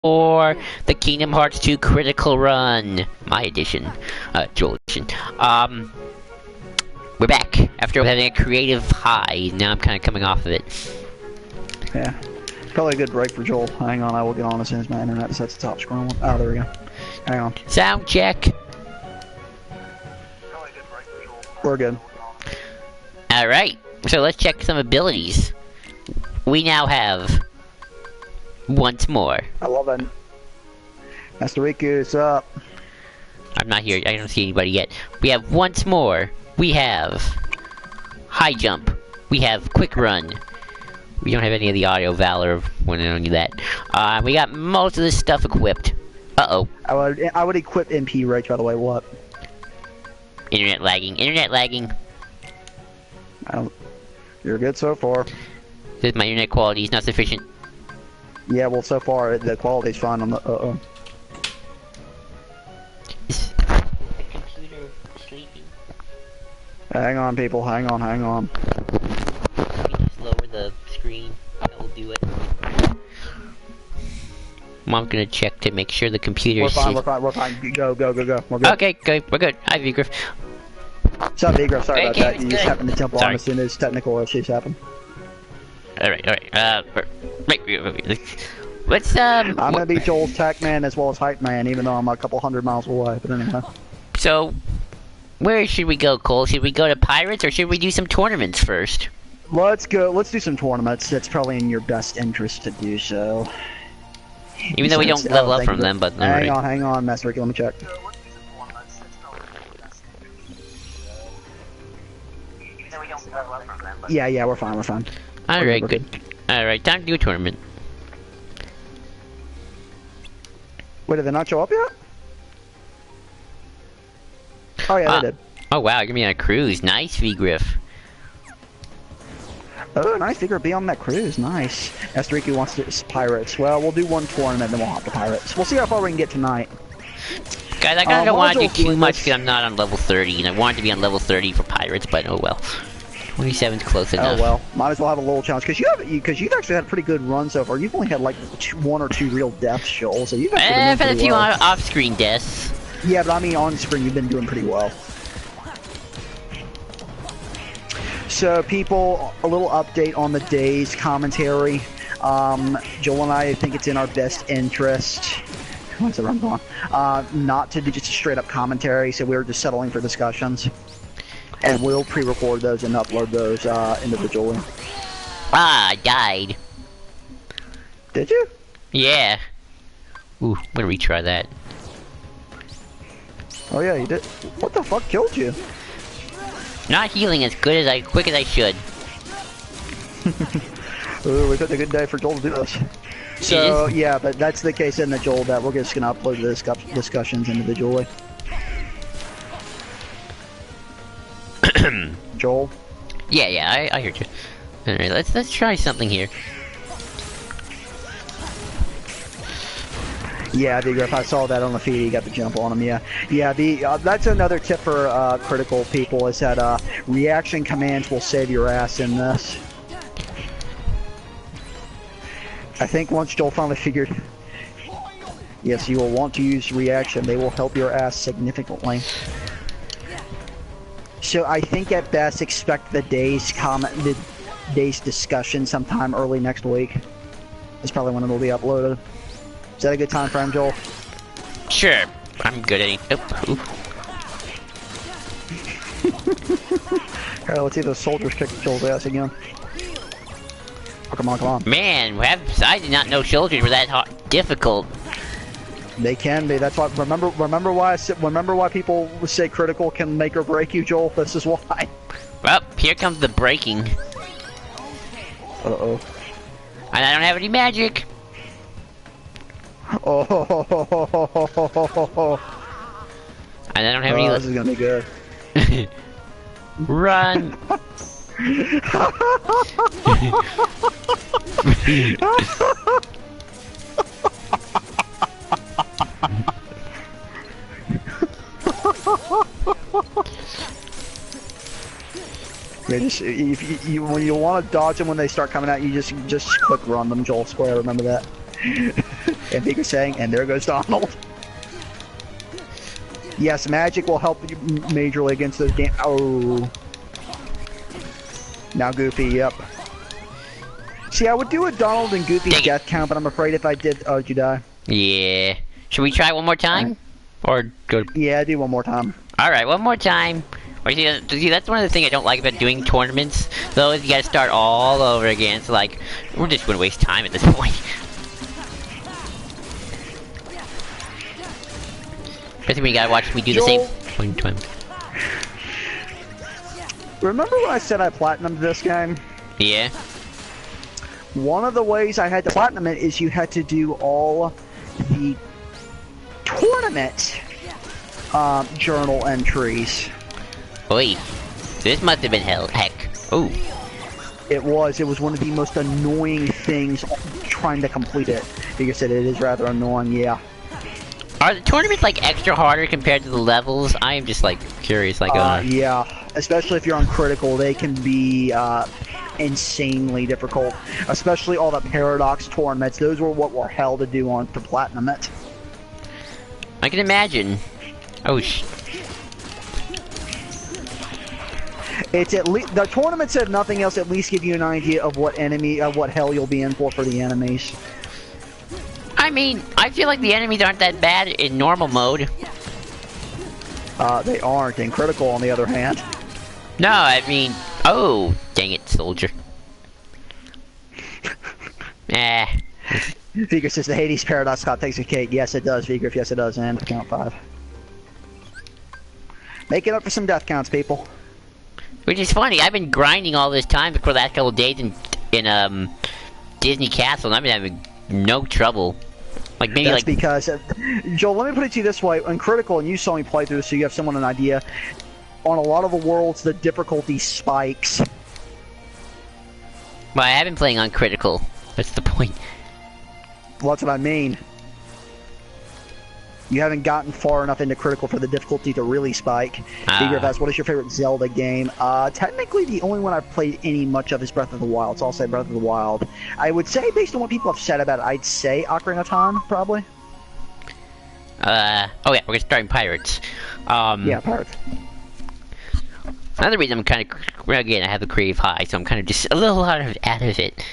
for the Kingdom Hearts 2 Critical Run, my edition, Joel edition. We're back after having a creative high. Now I'm kind of coming off of it. Yeah, probably a good break for Joel. Hang on, I will get on as soon as my internet decides to stop scrolling. Oh, there we go. Hang on. Sound check. We're good. Alright, so let's check some abilities. We now have once more. I love that. Master Riku's up. I'm not here. I don't see anybody yet. We have once more. We have high jump. We have quick run. We don't have any of the audio valor when I don't need that. We got most of this stuff equipped. Uh-oh. I would equip MP right, by the way. What? Internet lagging. Internet lagging. You're good so far. Says my internet quality is not sufficient. Yeah, well, so far the quality's fine on the. Is the computer sleeping? Hang on, people. Hang on. Let me just lower the screen. That will do it. I'm gonna check to make sure the computer is. We're fine. Go. We're good. Okay, good. We're good. Hi, Vigriff. What's up, Vigriff? Sorry about that. You just happened to jump on Sorry. as soon as technical issues happen. Alright. Let's, I'm gonna be Joel's tech man as well as hype man, even though I'm a couple hundred miles away, but anyway. So, where should we go, Cole? Should we go to Pirates, or should we do some tournaments first? Let's do some tournaments. It's probably in your best interest to do so. Even though we don't level up from them, but... Hang on, Master Ricky, let me check. Yeah, we're fine. Alright, good. Alright, time to do a tournament. Wait, did they not show up yet? Oh yeah, they did. Oh wow, you're gonna be on a cruise. Nice, Vigriff. Oh, nice, Vigriff, be on that cruise. Nice. Master Ricky wants to Pirates. Well, we'll do one tournament, then we'll hop to Pirates. We'll see how far we can get tonight. Guys, I kinda don't want to do too much because I'm not on level 30, and I wanted to be on level 30 for Pirates, but oh well. 27's close enough. Oh well, might as well have a little challenge because you've actually had a pretty good run so far. You've only had like one or two real deaths, Joel. So you've actually I've been had a pretty few well. off-screen deaths. Yeah, but I mean on screen, you've been doing pretty well. So people, a little update on the day's commentary. Joel and I think it's in our best interest. What's the run going? Not to do just a straight up commentary. So we're just settling for discussions. And we'll pre-record those and upload those individually. Ah, I died. Did you? Yeah. Ooh, I'm gonna retry that. Oh yeah, you did. What the fuck killed you? Not healing as good as quick as I should. Ooh, we picked a good day for Joel to do this. So yeah, but that's the case in the Joel that we're just gonna upload the discussions individually. Joel? Yeah, I heard you. Alright, let's try something here. Yeah, Vigriff, I saw that on the feed. You got the jump on him. Yeah. That's another tip for critical people is that reaction commands will save your ass in this. I think once Joel finally figured, yes, you will want to use reaction. They will help your ass significantly. So I think at best expect the day's discussion sometime early next week. That's probably when it'll be uploaded. Is that a good time frame, Joel? Sure, I'm good at it. Oh, Alright, let's see if those soldiers kick Joel's ass again. Oh, come on. man, I did not know soldiers were that difficult. They can be. That's why. Remember why people say critical can make or break you, Joel. This is why. Well, here comes the breaking. Uh-oh. And I don't have any magic. Oh. And I don't have any. This is gonna be good. Run. Yeah, just if you when you want to dodge them when they start coming out, you just quick run them, Joel Square. Remember that. And and Vega saying, and there goes Donald. Yes, magic will help you majorly against those games. Oh. Now Goofy, yep. See, I would do a Donald and Goofy death count, but I'm afraid if I did... Oh, did you die? Yeah. Should we try one more time? Or go... Yeah, do one more time. Alright, one more time. See, that's one of the things I don't like about doing tournaments, though, is you gotta start all over again. So, like, we're just gonna waste time at this point. Especially when you gotta watch me do the same one time. Remember when I said I platinumed this game? Yeah. One of the ways I had to platinum it is you had to do all the tournament journal entries. Oi. This must have been heck. Oh. It was one of the most annoying things trying to complete it. Like I said, it is rather annoying, yeah. Are the tournaments, like, extra harder compared to the levels? I am just, like, curious, like, yeah. Especially if you're on critical, they can be, insanely difficult. Especially all the Paradox tournaments. Those were what were hell to do to platinum it. I can imagine. Oh, It's at least the tournaments, if nothing else, at least give you an idea of what hell you'll be in for the enemies. I mean, I feel like the enemies aren't that bad in normal mode. They aren't in critical, on the other hand. No, I mean, oh, dang it, soldier. Vigor says the Hades Paradox Cop takes a cake. Yes, it does, Vigor. Yes, it does, and count 5. Make it up for some death counts, people. Which is funny. I've been grinding all this time for the last couple of days in Disney Castle, and I've been having no trouble. Like maybe that's because Joel. Let me put it to you this way: in critical, and you saw me play through, so you have somewhat an idea. On a lot of the worlds, the difficulty spikes. Well, I have been playing on critical. That's the point. Well, that's what I mean. You haven't gotten far enough into critical for the difficulty to really spike. What is your favorite Zelda game? Technically, the only one I've played any much of is Breath of the Wild, so I'll say Breath of the Wild. I would say, based on what people have said about it, I'd say Ocarina of Time, probably. Oh yeah, we're starting Pirates. Yeah, Pirates. Another reason I'm kind of, again, I have a creative high, so I'm kind of just a little out of it.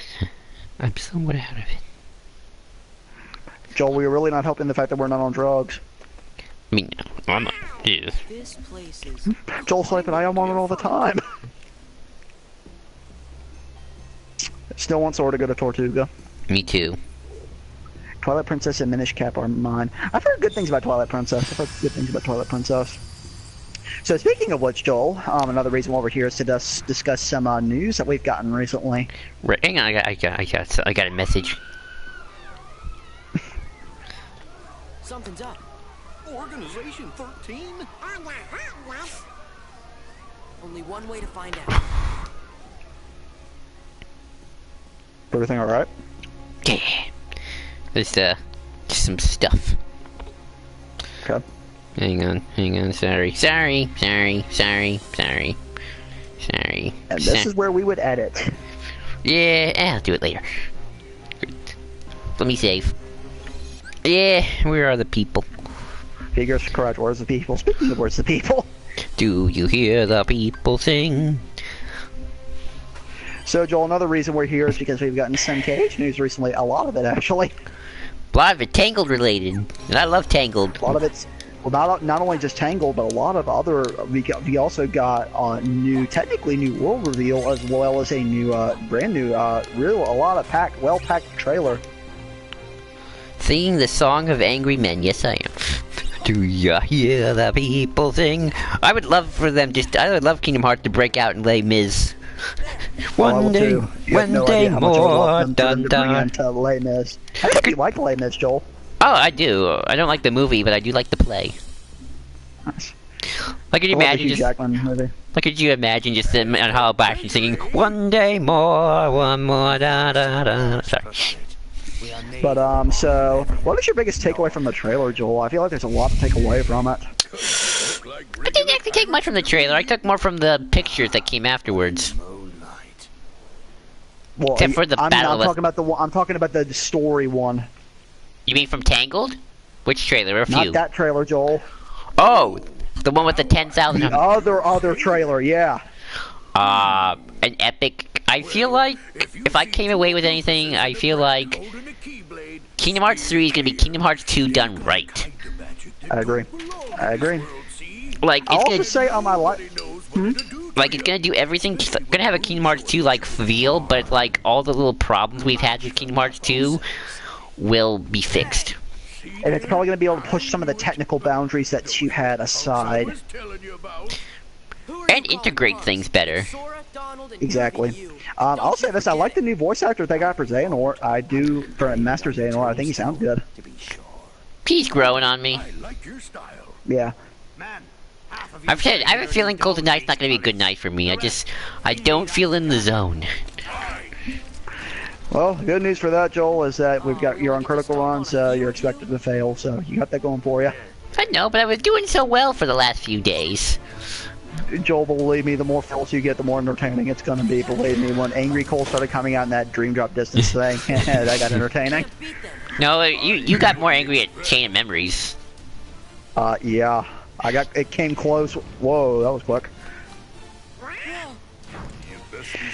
I'm somewhat out of it. Joel, we're really not helping the fact that we're not on drugs. I mean, I'm not. Jesus. This place is... Joel Snipe and I am on it all the time. Still want Sora to go to Tortuga. Me too. Twilight Princess and Minish Cap are mine. I've heard good things about Twilight Princess. So speaking of which, Joel, another reason why we're here is to discuss some news that we've gotten recently. Right, hang on, I got a message. Something's up. Organization 13? Only one way to find out. Everything alright? Yeah. There's just some stuff. Okay. Hang on, sorry. And this is where we would edit. Yeah, I'll do it later. Let me save. Yeah, where are the people? Figures correct. Where's the people? Speaking of where's the people? Do you hear the people sing? So, Joel, another reason we're here is because we've gotten some KH news recently. A lot of it, actually. A lot of it Tangled related. And I love Tangled. A lot of it's... Well, not only just Tangled, but a lot of other... We also got a technically new world reveal, as well as a new, brand new, a lot of well-packed trailer. Singing the Song of Angry Men. Yes, I am. Do ya hear the people sing? I would love for them I would love Kingdom Hearts to break out and lay Miz. One day more, dun dun. Les Mis. I think you like Les Mis, Joel. Oh, I do. I don't like the movie, but I do like the play. Nice. Like, could you imagine Hugh Jackman movie. Like, could you imagine just on Hollow Bastion singing "One day more, one more da da da"? Sorry. But so what is your biggest takeaway from the trailer, Joel? I feel like there's a lot to take away from it. I didn't actually take much from the trailer. I took more from the pictures that came afterwards. Well, Except for the battle. I'm talking about the story one. You mean from Tangled? Which trailer? Or a Not few? that trailer, Joel. Oh, the one with the 10,000. The other trailer, yeah. An epic. I feel like if I came away with anything, I feel like Kingdom Hearts 3 is gonna be Kingdom Hearts 2 done right. I agree. Like I'll it's also gonna, say on my life. like it's gonna do everything. It's gonna have a Kingdom Hearts 2 like feel, but like all the little problems we've had with Kingdom Hearts 2 will be fixed. And it's probably going to be able to push some of the technical boundaries that 2 had aside. And integrate things better. Exactly. I'll say this, I like the new voice actor they got for Xehanort. I do, for Master Xehanort, I think he sounds good. He's growing on me. Yeah. I've said I have a feeling Golden Knight's not gonna be a good night for me. I don't feel in the zone. Well, the good news for that, Joel, is that you're on critical runs, you're expected to fail, so you got that going for you. I know, but I was doing so well for the last few days. Joel, believe me, the more fails you get, the more entertaining it's going to be. Believe me, when Angry Cole started coming out in that Dream Drop Distance thing, that got entertaining. No, you got more angry at Chain of Memories. Yeah. It came close. Whoa, that was quick.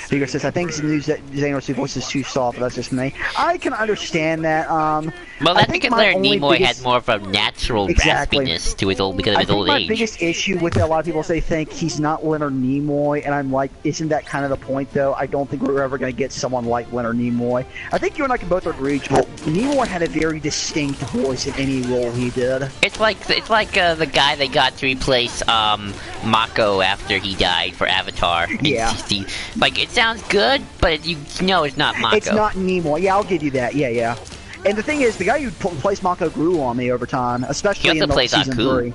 Vigor says, I think Xehanort's voice is too soft, but that's just me. I can understand that. Well, that's because Leonard Nimoy had more of a natural raspiness to his because of his old my age. biggest issue with it, a lot of people think he's not Leonard Nimoy, and I'm like, isn't that kind of the point, though? I don't think we're ever going to get someone like Leonard Nimoy. I think you and I can both agree, but Nimoy had a very distinct voice in any role he did. It's like the guy they got to replace Mako after he died for Avatar. Yeah. Like, it sounds good, but you know it's not Mako. It's not Nimoy. Yeah, I'll give you that. Yeah. And the thing is, the guy who plays Mako grew on me over time, especially in season 3.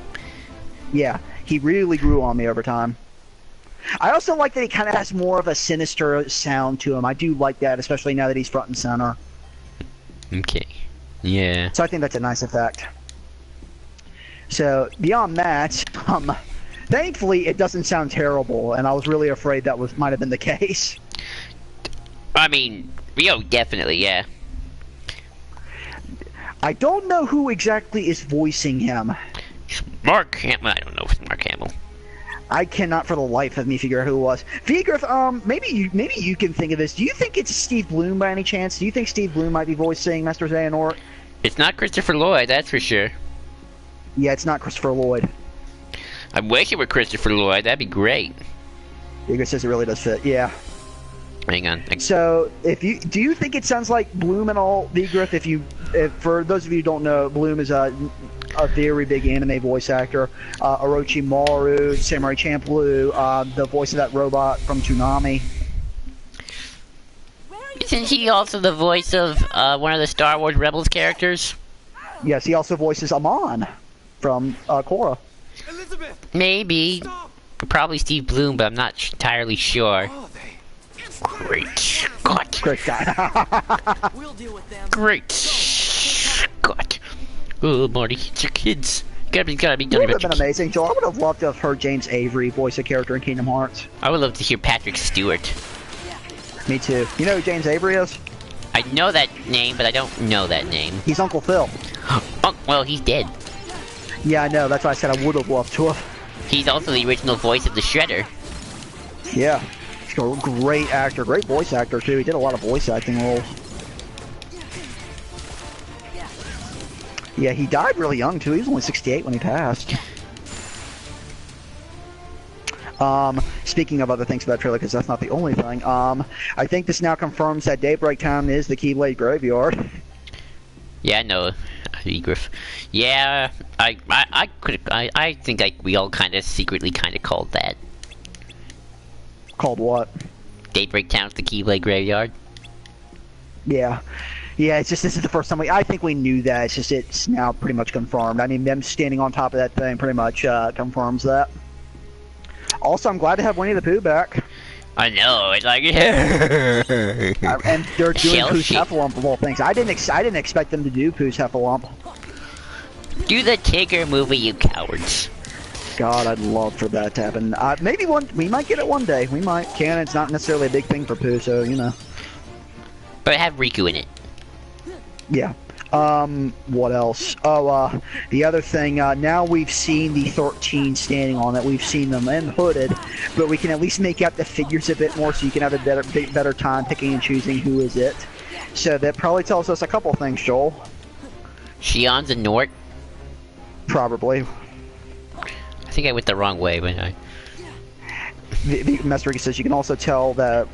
Yeah, he really grew on me over time. I also like that he kind of has more of a sinister sound to him. I do like that, especially now that he's front and center. Okay. Yeah. So I think that's a nice effect. So, beyond that, thankfully it doesn't sound terrible, and I was really afraid that might have been the case. I mean, definitely, yeah. I don't know who exactly is voicing him. Mark Hamill. I don't know if it's Mark Hamill. I cannot for the life of me figure out who it was. Vigriff, maybe you can think of this. Do you think it's Steve Bloom by any chance? Do you think Steve Bloom might be voicing Master Xehanort? It's not Christopher Lloyd, that's for sure. Yeah, it's not Christopher Lloyd. I wish it were Christopher Lloyd. That'd be great. Vigriff says it really does fit. Yeah. Hang on. So, do you think it sounds like Bloom and all, Vigriff? If for those of you who don't know, Bloom is a very big anime voice actor. Orochimaru, Samurai Champloo, the voice of that robot from Toonami. Isn't he also the voice of one of the Star Wars Rebels characters? Yes, he also voices Amon from Korra. Elizabeth, Maybe. stop! Probably Steve Bloom, but I'm not entirely sure. Great Scott. Great guy. We'll deal with them. Great Scott. Oh, Marty, it's your kids. Gotta be done It would have about been your amazing, Joel. I would have loved to have heard James Avery voice a character in Kingdom Hearts. I would love to hear Patrick Stewart. Me too. You know who James Avery is? I know that name, but I don't know that name. He's Uncle Phil. Oh, well, he's dead. Yeah, I know. That's why I said I would have loved to have. He's also the original voice of the Shredder. Yeah. He's a great actor. Great voice actor, too. He did a lot of voice acting roles. Yeah, he died really young, too. He was only 68 when he passed. Speaking of other things about the trailer, because that's not the only thing, I think this now confirms that Daybreak Town is the Keyblade Graveyard. Yeah, I know. Egriff. Yeah, I think we all kind of secretly called that. Called what? Daybreak Town's the Keyblade Graveyard. Yeah. Yeah, it's just this is the first time I think we knew that. It's just it's now pretty much confirmed. I mean, them standing on top of that thing pretty much confirms that. Also, I'm glad to have Winnie the Pooh back. I know, it's like And they're doing Shell Pooh's shit. Heffalump of all things. I didn't expect them to do Pooh's Heffalump. Do the Tigger movie, you cowards. God, I'd love for that to happen. Maybe we might get it one day. We might. Canon's not necessarily a big thing for Pooh, so you know. But have Riku in it. Yeah. What else? Oh, the other thing, now we've seen the 13 standing on it. We've seen them and hooded, but we can at least make out the figures a bit more so you can have a better time picking and choosing who is it. So that probably tells us a couple things, Joel. Shion's a Nort. Probably. I think I went the wrong way, but I... The Master Ricky says you can also tell that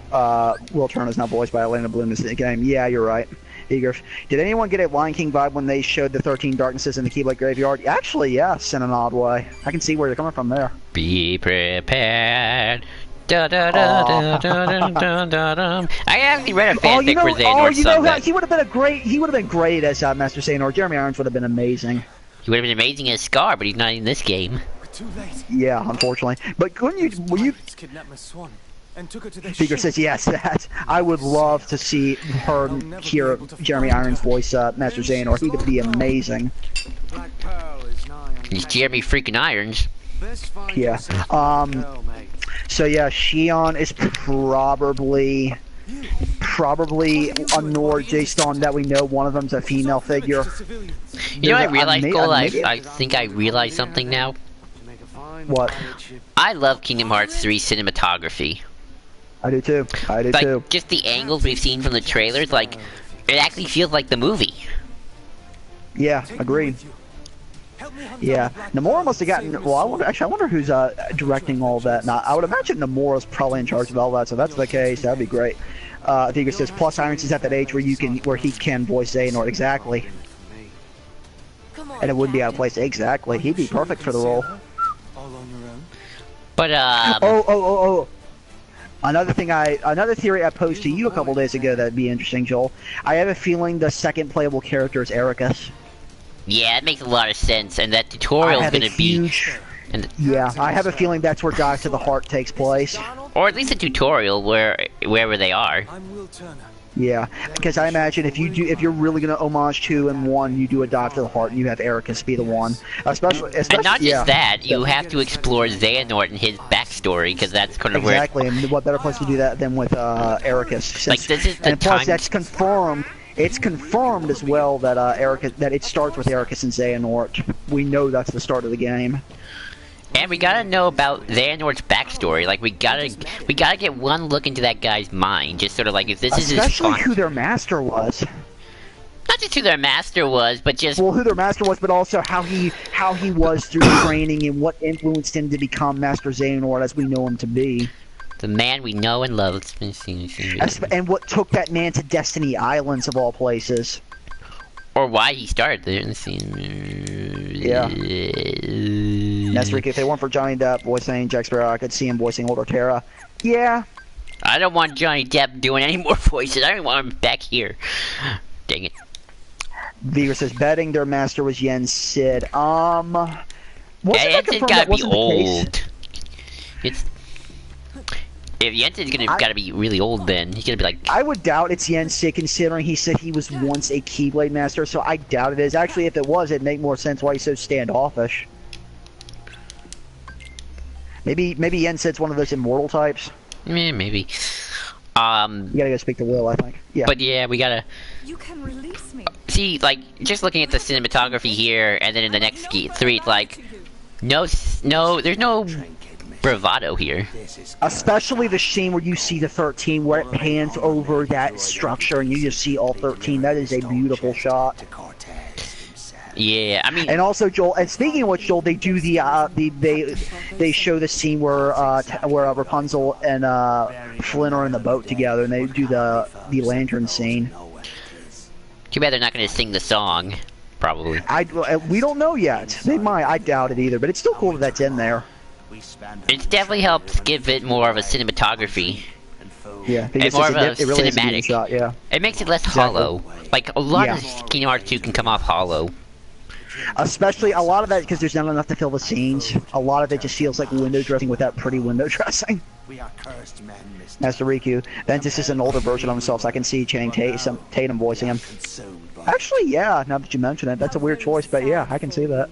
Will Turner is now voiced by Elena Bloom in the game. Yeah, you're right. Eager. Did anyone get a Lion King vibe when they showed the 13 darknesses in the Keyblade graveyard? Actually, yes, in an odd way. I can see where you're coming from there. Be prepared. Da, da, da, da, da, da, da, da. I actually read a fanfic for Xehanort Sunset. He would have been He would have been great as Master Xehanort. Jeremy Irons would have been amazing. He would have been amazing as Scar, but he's not in this game. Too late. Yeah, unfortunately. But couldn't you? Will you? Kidnapped my swan and took her to their Speaker ship. says yes. That I would love to see her hear Jeremy Irons voice Master Xehanort. He would be amazing. Black Pearl is nigh on He's Jeremy freaking Irons. Best find Yeah. yourself a girl, mate. So yeah, Shion is probably a Nord based on that we know one of them's a female figure. You know what I There's realized, a- Cole? maybe- I think I realized something now. What? I love Kingdom Hearts 3 cinematography. I do too. I do too. Like, just the angles we've seen from the trailers, like, it actually feels like the movie. Yeah, agreed. Yeah, Nomura must have gotten. Well, I wonder who's directing all that. Now, I would imagine Nomura's probably in charge of all that. So if that's the case, that'd be great. Vigo says, plus Irons is at that age where he can voice Xehanort exactly, Come on, and it wouldn't be out of Captain. place. Exactly, he'd be perfect for the role. All on your own. But, Oh. Another theory I posed to you a couple days ago that'd be interesting, Joel. I have a feeling the second playable character is Ericus. yeah, it makes a lot of sense, and that I tutorial's have a gonna be... huge. And, Yeah, I have a feeling that's where Dive to the Heart takes place. Donald? or at least a tutorial wherever they are. I'm Will Turner. Yeah, because I imagine if you're really gonna homage 2 and 1, you do a Dive to the Heart and you have Ericus be the one. Especially And not just yeah. that, you have to explore Xehanort and his backstory, because that's kind of Exactly, and what better place to do that than with Ericus? Like, this is the and plus, time- that's confirmed. It's confirmed as well that that it starts with Ericus and Xehanort. We know that's the start of the game. And we gotta know about Xehanort's backstory. Like, we gotta get one look into that guy's mind. Just sort of like, if this is his Especially fun. who their master was. Not just who their master was, but just Well, who their master was, but also how he was through training and what influenced him to become Master Xehanort as we know him to be. the man we know and love. And what took that man to Destiny Islands of all places. Or why he started there in the scene. Yeah. That's Ricky. If they weren't for Johnny Depp voicing Jack Sparrow, I could see him voicing older Terra. Yeah. I don't want Johnny Depp doing any more voices. I don't want him back here. Dang it. Viewer says betting their master was Yen Sid. Wasn't that Jensen's confirmed gotta that be wasn't the case? old. It's... If Jensen's gotta be really old, then he's gonna be like... I would doubt it's Yen Sid, considering he said he was once a Keyblade master, so I doubt it is. Actually, if it was, it'd make more sense why he's so standoffish. Maybe Yen Sid's one of those immortal types. Maybe. You gotta go speak to Will, I think. Yeah. But yeah, we gotta... You can release me. See, like, just looking at the cinematography here, and then in the next three, it's like... there's no bravado here. Especially the scene where you see the 13, where it pans over that structure and you just see all 13. That is a beautiful shot. Yeah, I mean... And also, Joel. And speaking of which, Joel, they do they show the scene where Rapunzel and Flynn are in the boat together, and they do the lantern scene. Too bad they're not gonna sing the song. Probably. We don't know yet. They might. I doubt it either. But it's still cool that that's in there. It definitely helps give it more of a cinematography. Yeah. And more of a it really is a beautiful cinematic. shot. Yeah. It makes it less Exactly. hollow. Like, a lot Yeah. of Kingdom Hearts 2 can come off hollow. Especially a lot of that because there's not enough to fill the scenes. A lot of it just feels like window dressing without pretty window dressing. We are cursed men, Mr. Master Riku. Ventus is an older version of himself, so I can see Channing Tatum voicing him. Consumed by Actually, yeah, now that you mention it, that's a weird choice, but yeah, I can see that.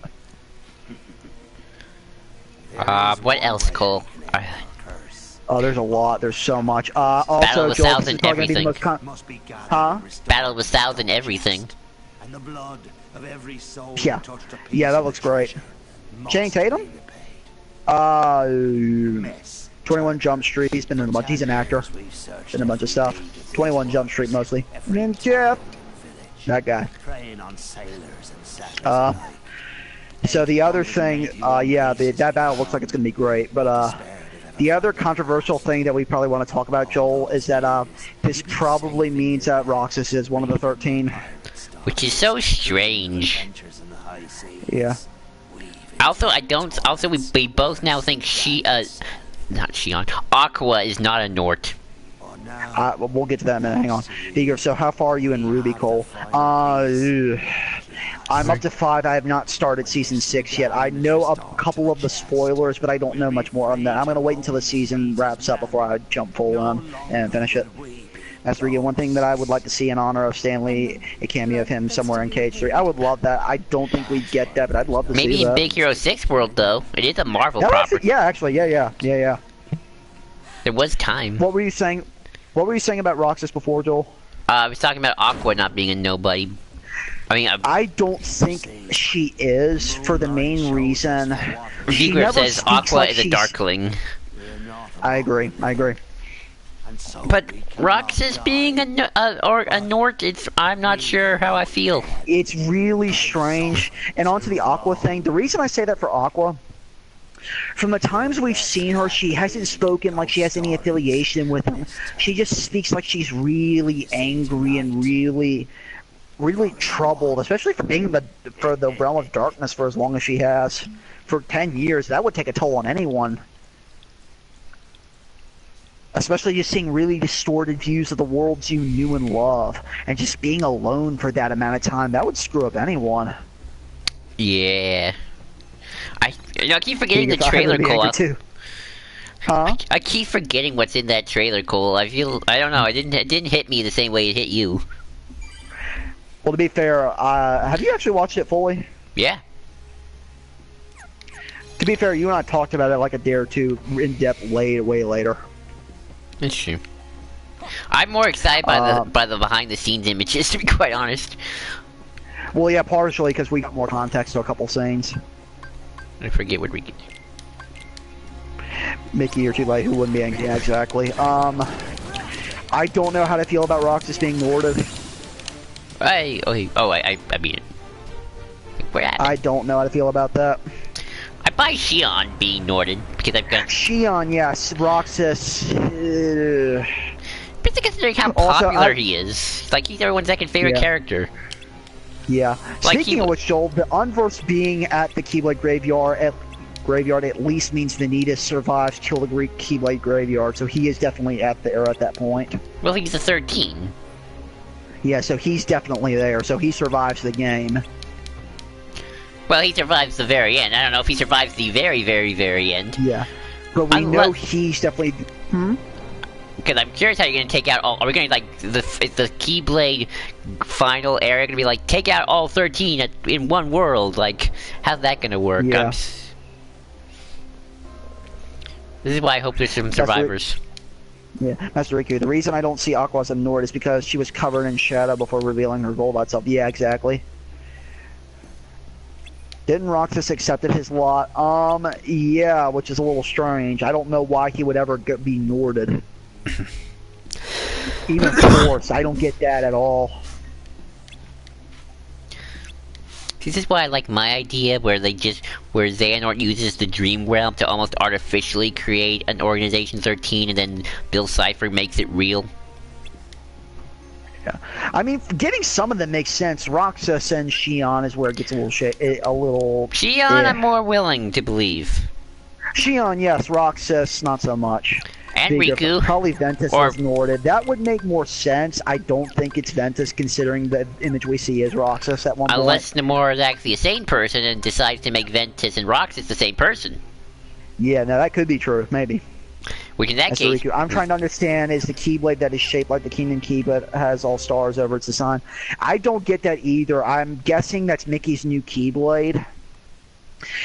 What else, Cole? curse. Oh, there's a lot. There's so much. Battle Also, of the Joel, South this is and probably going to be the everything. most Must be guided Huh? and restored. Battle of the South and everything. And the blood of every soul Yeah. who touched a piece Yeah, that of looks the great. treasure must Channing Tatum? be repaid. Miss, 21 Jump Street. He's been in a bunch. He's an actor. we've searched Been in a bunch of every stuff. blade of this 21 Jump world, Street mostly. every And town Jeff. and village, That guy. preying on sailors and sailors Uh, alike. So the other thing, yeah, that battle looks like it's gonna be great. But the other controversial thing that we probably want to talk about, Joel, is that this probably means that Roxas is one of the 13. Which is so strange. Adventures in the high seas. Yeah. Also, I don't. Also, we both now think not Shion. Aqua is not a Nort. Oh, now We'll get to that in a minute. Hang on. Vigor, so how far are you in Ruby, Cole? I'm up to 5. I have not started Season 6 yet. I know a couple of the spoilers, but I don't know much more on that. I'm going to wait until the season wraps up before I jump full on and finish it. That's really one thing that I would like to see in honor of Stanley, a cameo of him somewhere in Cage 3. I would love that. I don't think we'd get that, but I'd love to Maybe see in that. Big Hero 6 world, though. It is a Marvel That was- property. yeah, actually, yeah. There was time. What were you saying? What were you saying about Roxas before, Joel? I was talking about Aqua not being a nobody. I mean, I don't think she is, for the main reason. She Vigor never says speaks Aqua like is a she's- Darkling. I agree. and so But we cannot Roxas die. being a Nort, I'm not sure how I feel. It's really strange. And onto the Aqua thing. The reason I say that for Aqua, from the times we've seen her, she hasn't spoken like she has any affiliation with him. She just speaks like she's really angry and really troubled, especially for being for the realm of darkness for as long as she has. For 10 years, that would take a toll on anyone. Especially just seeing really distorted views of the worlds you knew and love. And just being alone for that amount of time, that would screw up anyone. Yeah. I keep forgetting the Because I trailer, would be Cole. angry too. Huh? I keep forgetting what's in that trailer, Cole. I don't know. It didn't hit me the same way it hit you. Well, to be fair, have you actually watched it fully? Yeah. To be fair, you and I talked about it like a day or two in depth way later. That's true. I'm more excited by the behind the scenes images, to be quite honest. Well, yeah, partially because we got more context to a couple scenes. I forget what we could do. Mickey or too late, who wouldn't be angry? Yeah, exactly. I don't know how to feel about Roxas being Norded. I beat it. What happened? I don't know how to feel about that. I buy Shion being Norded because I've got. Shion, yes. Roxas. But considering how Also, popular he is, like he's everyone's second favorite Yeah. character. Yeah. Like Speaking of which, Joel, the Unverse being at the Keyblade Graveyard at least means Vanitas survives Kill the Greek Keyblade Graveyard, so he is definitely at that point. Well, he's a 13. Yeah, so he's definitely there, so he survives the game. Well, he survives the very end. I don't know if he survives the very, very, very end. Yeah. But we Unless- know he's definitely... Because I'm curious how you're gonna take out all. Are we gonna like is the Keyblade final area gonna be like take out all 13 in one world? Like, how's that gonna work? Yeah. This is why I hope there's some survivors. Yeah, Master Riku. The reason I don't see Aqua as a Nord is because she was covered in shadow before revealing her Golbat self. Yeah, exactly. Didn't Roxas accepted his lot? Yeah, which is a little strange. I don't know why he would ever be Norded. Even forced, I don't get that at all. This is why I like my idea where Xehanort uses the Dream Realm to almost artificially create an Organization 13 and then Bill Cipher makes it real. Yeah, I mean, getting some of them makes sense. Roxas and Shion is where it gets a little Shion, yeah. I'm more willing to believe. Shion, yes. Roxas, not so much. And Big Riku. difference. Probably Ventus Or- was Norded. That would make more sense. I don't think it's Ventus, considering the image we see is Roxas at one point. Unless Nomura is actually a sane person and decides to make Ventus and Roxas the same person. Yeah, no, that could be true. Maybe. Which in that That's case, Riku. I'm trying to understand, is the Keyblade that is shaped like the Kingdom Key but has all stars over its design? I don't get that either. I'm guessing that's Mickey's new Keyblade.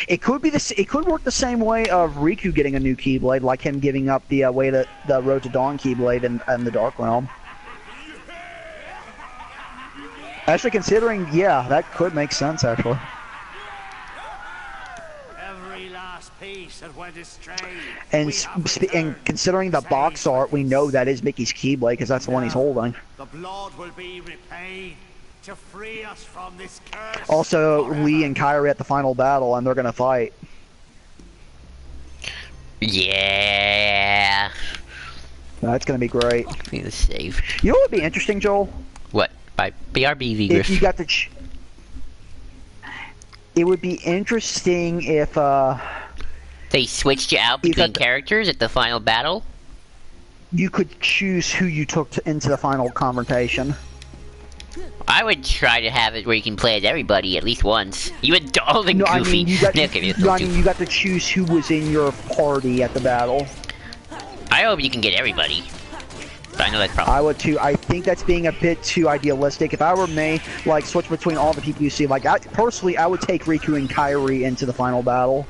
It could be this. It could work the same way of Riku getting a new Keyblade, like him giving up the the Road to Dawn Keyblade in the Dark Realm. Actually, considering, yeah, that could make sense, actually. Every last piece that went astray. And, we have and returned. considering the box art, we know that is Mickey's Keyblade, because that's the one he's holding. The blood will be repaid to free us from this curse. Also, forever. Lee and Kyrie at the final battle, and they're gonna fight. Yeah. That's gonna be great. Need to save. You know what would be interesting, Joel? What? By BRB If Vigriff. you got the... It would be interesting if, They switched you out You between got the- characters at the final battle? you could choose who you took into the final confrontation. I would try to have it where you can play as everybody at least once. You had Donald and No, I Goofy. mean, you got, Okay, let's no, go I mean, you got to choose who was in your party at the battle. I hope you can get everybody. But I know that's probably. I would too. I think that's being a bit too idealistic. If I were me, like, switch between all the people you see, like, personally, I would take Riku and Kyrie into the final battle.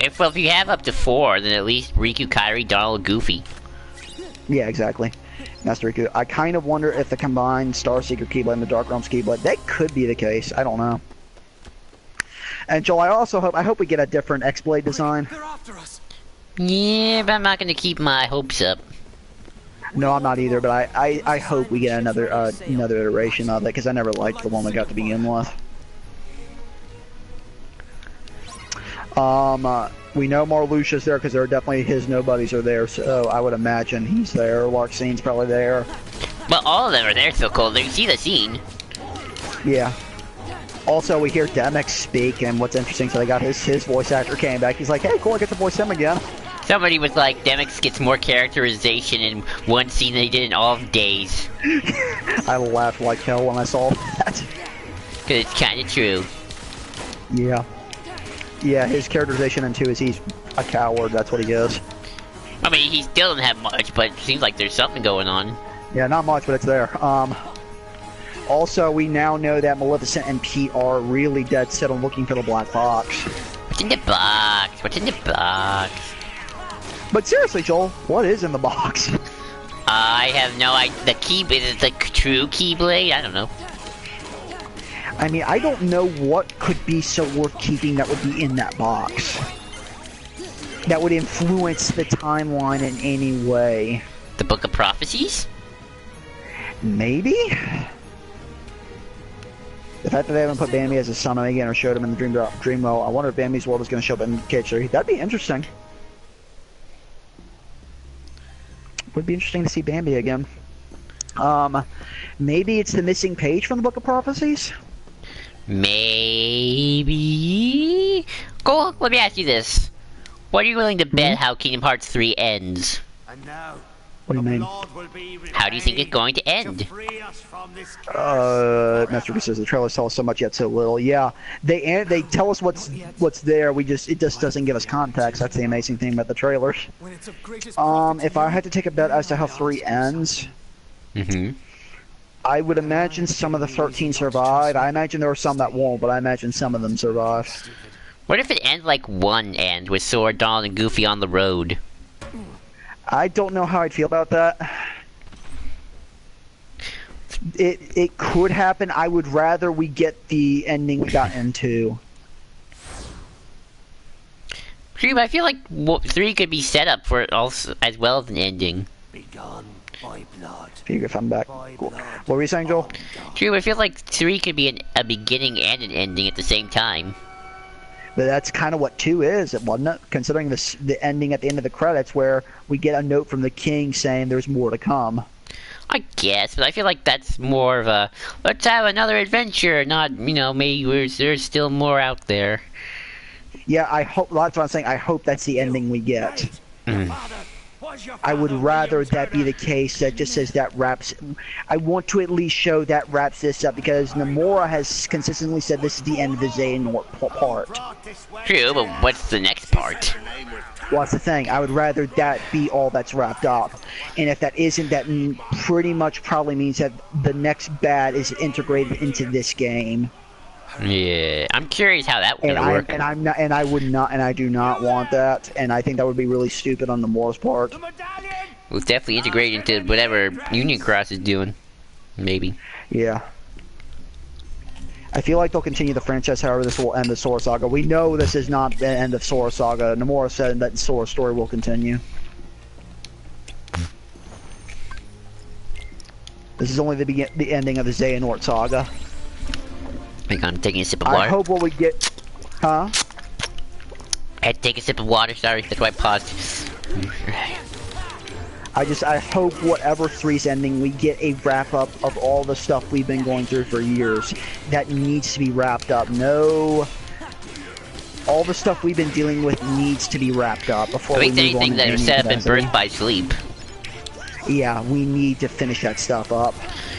If you have up to 4, then at least Riku, Kyrie, Donald, Goofy. Yeah, exactly. Master Riku. I kind of wonder if the combined Star Seeker Keyblade and the Dark Realms Keyblade, that could be the case. I don't know. And Joel, I also hope we get a different X-Blade design. They're after us. Yeah, but I'm not gonna keep my hopes up. No, I'm not either, but I hope we get another iteration of it, because I never liked the one we got to begin with. We know Marluxia's there because there are definitely his nobodies are there, so I would imagine he's there. Larxine's probably there. But all of them are there so cool. You see the scene. Yeah. Also, we hear Demix speak, and what's interesting, so they got his voice actor came back. He's like, hey, cool, I get to voice him again. Somebody was like, Demix gets more characterization in one scene than he did in all of Days. I laughed like hell when I saw that. Cause it's kinda true. Yeah. Yeah, his characterization in 2 is he's a coward, that's what he is. I mean, he still doesn't have much, but it seems like there's something going on. Yeah, not much, but it's there. Also, we now know that Maleficent and Pete are really dead set on looking for the black box. What's in the box? What's in the box? But seriously, Joel, what is in the box? I have no idea. The key, is it the true Keyblade? I don't know. I mean, I don't know what could be so worth keeping that would be in that box. That would influence the timeline in any way. The Book of Prophecies? Maybe? The fact that they haven't put Bambi as a son again or showed him in the Dream World, I wonder if Bambi's world is going to show up in Kid3. That'd be interesting. Would be interesting to see Bambi again. Maybe it's the missing page from the Book of Prophecies? Maybe. Go. Let me ask you this: what are you willing to bet how Kingdom Hearts 3 ends? And now, What do you mean? How do you think it's going to end? Master B says the trailers tell us so much yet so little. Yeah, they tell us what's there. It just doesn't give us context. That's the amazing thing about the trailers. If I had to take a bet as to how 3 ends, I would imagine some of the 13 survive. I imagine there are some that won't, but I imagine some of them survive. What if it ends like 1 ends with Sora, Donald, and Goofy on the road? I don't know how I'd feel about that. It could happen. I would rather we get the ending we got into. True, but I feel like 3 could be set up for it also as well as an ending. Begun by blood. If I'm back. Cool. What were you saying, Joel? True, but I feel like 3 could be a beginning and an ending at the same time. But that's kind of what 2 is, wasn't it? Considering the ending at the end of the credits where we get a note from the king saying there's more to come. I guess, but I feel like that's more of a, let's have another adventure, not, maybe there's still more out there. Yeah, I hope, that's what I'm saying, I hope that's the ending we get. I would rather that be the case. That just says that wraps. I want to at least show that wraps this up because Nomura has consistently said this is the end of the Xehanort part. True, but what's the next part? Well, that's the thing. I would rather that be all that's wrapped up. And if that isn't, that pretty much probably means that the next bad is integrated into this game. Yeah, I'm curious how that would work. And I do not want that. And I think that would be really stupid on Nomura's part. We'll definitely integrate into whatever Union Cross is doing. Maybe. Yeah. I feel like they'll continue the franchise, however this will end the Sora Saga. We know this is not the end of Sora Saga. Nomura said that the Sora story will continue. This is only the ending of the Xehanort Saga. Hang on, I'm taking a sip of water. I hope what we get... Huh? I had to take a sip of water, sorry, that's why I paused. I hope whatever 3's ending, we get a wrap-up of all the stuff we've been going through for years. That needs to be wrapped up. No... All the stuff we've been dealing with needs to be wrapped up before we move on to anything that was set up in capacity. Birth by Sleep. Yeah, we need to finish that stuff up.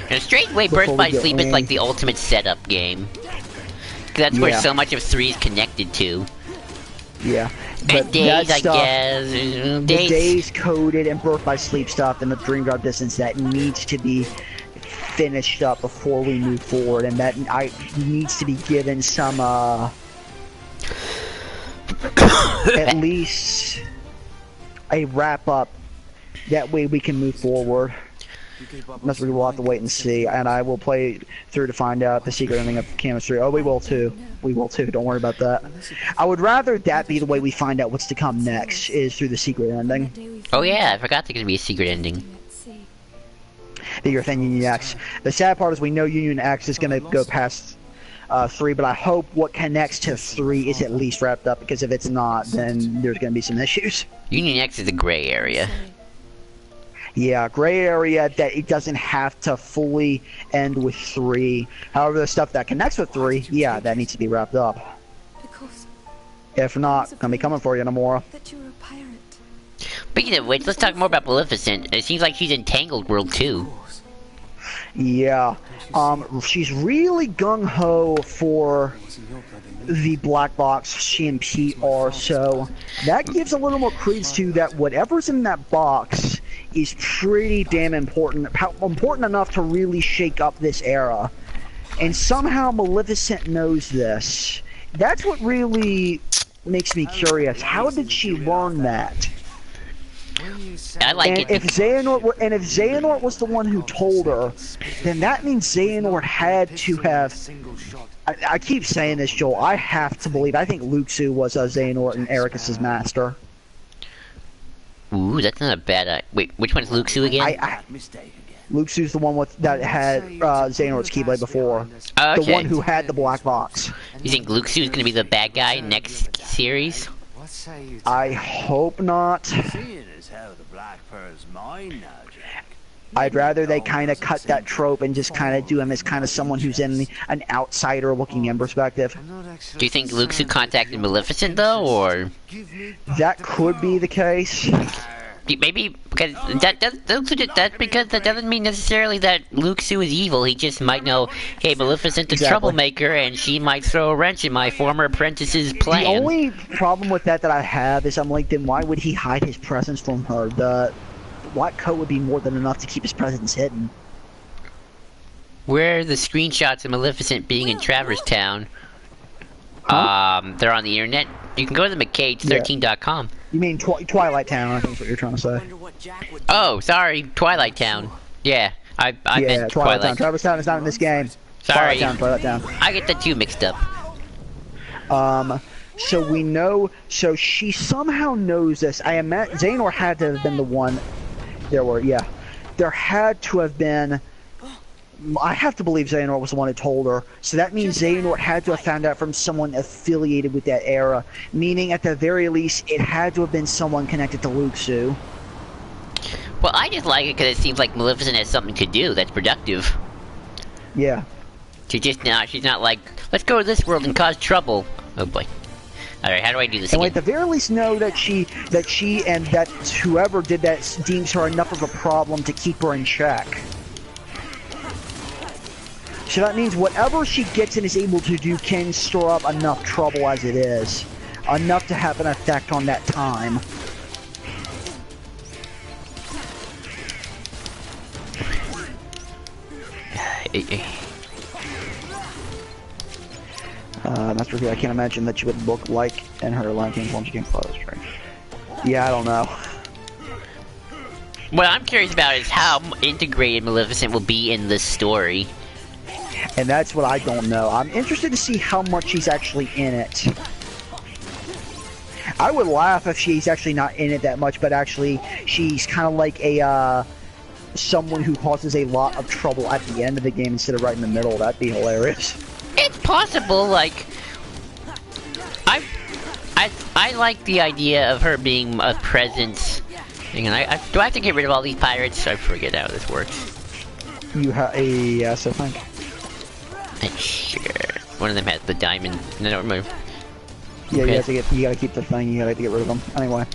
In a strange way, Before Birth we by get Sleep is in. like the ultimate setup game. 'Cause that's where Yeah. so much of 3 is connected to. Yeah. And Days, that I stuff, guess. The Days. Days coded and Birth by Sleep stuff and the Dream Drop Distance, that needs to be finished up before we move forward, and that needs to be given some at least a wrap up. That way we can move forward. Unless we will have to wait and see, and I will play through to find out the secret ending of Chemistry. Oh, we will too. We will too. Don't worry about that. I would rather that be the way we find out what's to come next, is through the secret ending. Oh yeah, I forgot there's gonna be a secret ending. Bigger than Union X. The sad part is we know Union X is gonna go past 3, but I hope what connects to 3 is at least wrapped up, because if it's not, then there's gonna be some issues. Union X is a gray area. Yeah, gray area that it doesn't have to fully end with 3. However, the stuff that connects with 3, yeah, that needs to be wrapped up. Because If not, gonna be coming for you, Nomura. that you were a pirate. Speaking of which, let's talk more about Maleficent. It seems like she's in Tangled World too. Yeah, she's really gung-ho for the black box. She and Pete are, so that gives a little more credence to that whatever's in that box is pretty damn important. Important enough to really shake up this era. And somehow Maleficent knows this. That's what really makes me curious. How did she learn that? I like And it. if Xehanort was the one who told her, then that means Xehanort had to have. I keep saying this, Joel. I have to believe. I think Luxu was Xehanort and Ericus's master. Ooh, that's not a bad. Wait, which one's Luxu again? Luxu's the one that had Xehanort's Keyblade before. Oh, The okay. one who had the black box. You think Luxu is gonna be the bad guy next series? What say you? I hope not. Seeing as how the Black Pearl's mine now, Jack. I'd rather they kind of cut that trope and just kind of do him as kind of someone who's in an outsider looking in perspective. I'm not actually Do you think Luxu contacted Maleficent though, or Give me That could be the case. maybe because that doesn't mean necessarily that Luxu is evil. He just might know, hey, Maleficent's a Exactly. troublemaker, and she might throw a wrench in my former apprentice's plan. The only problem with that I have is I'm like, then why would he hide his presence from her? The black coat would be more than enough to keep his presence hidden. Where are the screenshots of Maleficent being in Traverse Town? Huh? They're on the internet. You can go to McCage13.com. You mean Twilight Town, I think is what you're trying to say. Wonder what Jack would Oh, sorry, Twilight Town. Yeah, I Yeah, meant Twilight Town. Twilight. Traverse Town is not in this game. Sorry, Twilight Town. I get the two mixed up. So we know, so she somehow knows this. I imagine Xehanort had to have been the one. There had to have been. I have to believe Xehanort was the one who told her. So that means Xehanort had to have found out from someone affiliated with that era. Meaning, at the very least, it had to have been someone connected to Luxu. Well, I just like it because it seems like Maleficent has something to do that's productive. Yeah. She's not like, let's go to this world and cause trouble. Oh boy. Alright, how do I do this And we again? at the very least know that she and that whoever did that deems her enough of a problem to keep her in check. So that means whatever she gets and is able to do can stir up enough trouble as it is. Enough to have an effect on that time. That's true. I can't imagine that she would look like in her Lion King form. She can't close, right? Yeah, I don't know. What I'm curious about is how integrated Maleficent will be in this story. And that's what I don't know. I'm interested to see how much she's actually in it. I would laugh if she's actually not in it that much, but actually she's kind of like a someone who causes a lot of trouble at the end of the game instead of right in the middle. That'd be hilarious. It's possible, like... I like the idea of her being a presence. Hang on, do I have to get rid of all these pirates? I forget how this works. You have a yes, I think. Sure. One of them has the diamond. No, don't remember. Yeah, Okay. you gotta keep the thing. You gotta get rid of them. Anyway,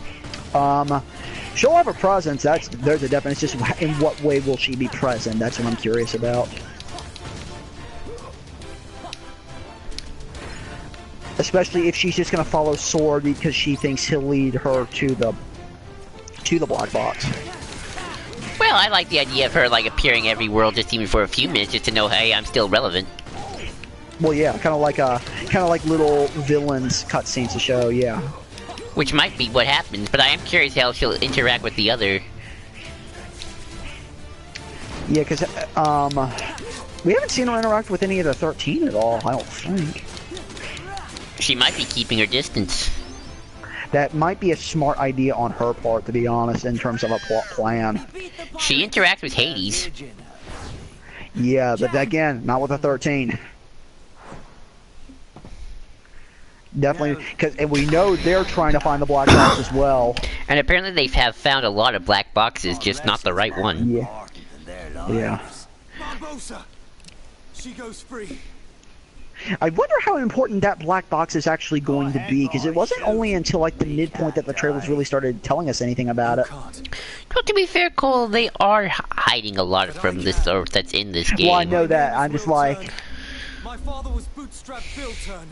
she'll have a presence. There's a definite. It's just in what way will she be present? That's what I'm curious about. Especially if she's just gonna follow Sword because she thinks he'll lead her to the black box. Well, I like the idea of her like appearing every world just even for a few minutes just to know, hey, I'm still relevant. Well, yeah, kind of like little villains cutscenes to show. Yeah. Which might be what happens, but I am curious how she'll interact with the other. Yeah, because we haven't seen her interact with any of the 13 at all. I don't think. She might be keeping her distance. That might be a smart idea on her part, to be honest, in terms of a plot plan. She interacts with Hades. Yeah, but again, not with the 13. Definitely, and we know they're trying to find the black box as well. And apparently they have found a lot of black boxes, just not the right one. Yeah. Yeah. Barbossa! She goes free. I wonder how important that black box is actually going to be, because it wasn't only until like the midpoint that the trailers really started telling us anything about it. Well, to be fair, Cole, they are hiding a lot from this or that's in this game. Well, I know that. I'm just like, My father was Bootstrap Bill Turner.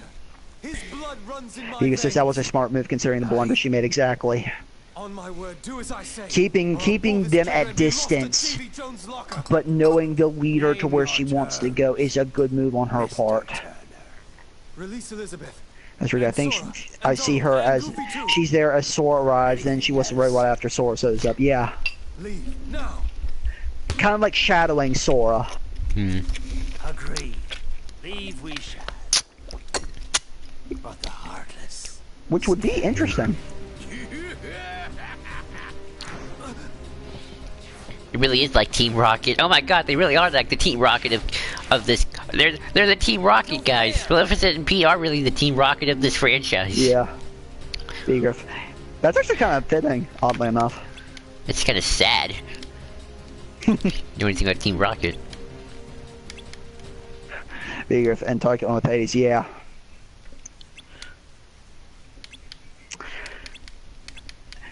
His blood runs in my he says that was a veins. smart move considering the blunder she made exactly. On my word, do as I say. Keeping them at distance, but knowing the leader to where she wants to go is a good move on her part. Release Elizabeth. That's right. I think I see her as she's there as Sora arrives, then she was right after Sora shows up. Yeah, Leave now. kind of like shadowing Sora. Agreed. Leave we shall. But the heartless. Which would be interesting. It really is like Team Rocket. Oh my god, they really are like the Team Rocket of this. They're the Team Rocket guys. Maleficent and P are really the Team Rocket of this franchise. Yeah. Beegriff. That's actually kind of fitting, oddly enough. It's kind of sad. Do anything about Team Rocket? Beegriff and Tarkin with Hades, yeah.